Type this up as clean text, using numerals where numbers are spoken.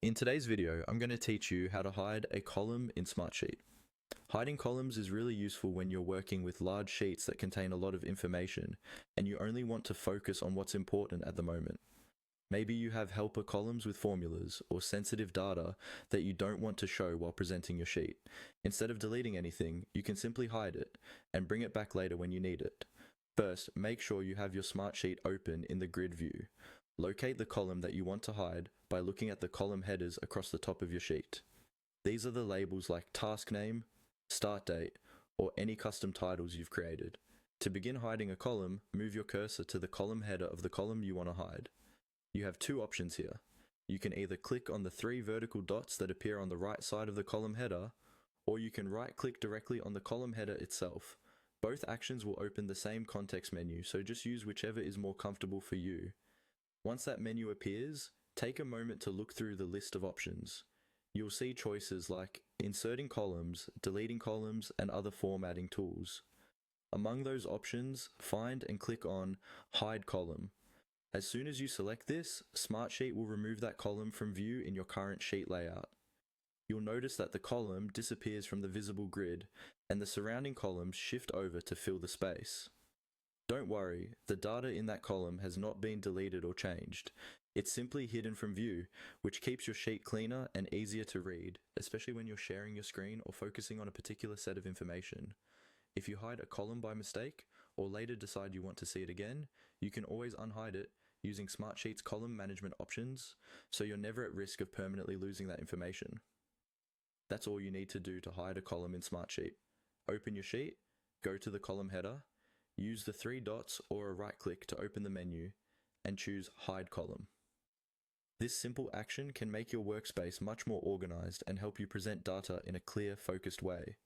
In today's video, I'm going to teach you how to hide a column in Smartsheet. Hiding columns is really useful when you're working with large sheets that contain a lot of information and you only want to focus on what's important at the moment. Maybe you have helper columns with formulas or sensitive data that you don't want to show while presenting your sheet. Instead of deleting anything, you can simply hide it and bring it back later when you need it. First, make sure you have your Smartsheet open in the grid view. Locate the column that you want to hide by looking at the column headers across the top of your sheet. These are the labels like task name, start date, or any custom titles you've created. To begin hiding a column, move your cursor to the column header of the column you want to hide. You have two options here. You can either click on the three vertical dots that appear on the right side of the column header, or you can right-click directly on the column header itself. Both actions will open the same context menu, so just use whichever is more comfortable for you. Once that menu appears, take a moment to look through the list of options. You'll see choices like inserting columns, deleting columns, and other formatting tools. Among those options, find and click on Hide Column. As soon as you select this, Smartsheet will remove that column from view in your current sheet layout. You'll notice that the column disappears from the visible grid, and the surrounding columns shift over to fill the space. Don't worry, the data in that column has not been deleted or changed. It's simply hidden from view, which keeps your sheet cleaner and easier to read, especially when you're sharing your screen or focusing on a particular set of information. If you hide a column by mistake, or later decide you want to see it again, you can always unhide it using Smartsheet's column management options, so you're never at risk of permanently losing that information. That's all you need to do to hide a column in Smartsheet. Open your sheet, go to the column header, use the three dots or a right click to open the menu, and choose Hide Column. This simple action can make your workspace much more organized and help you present data in a clear, focused way.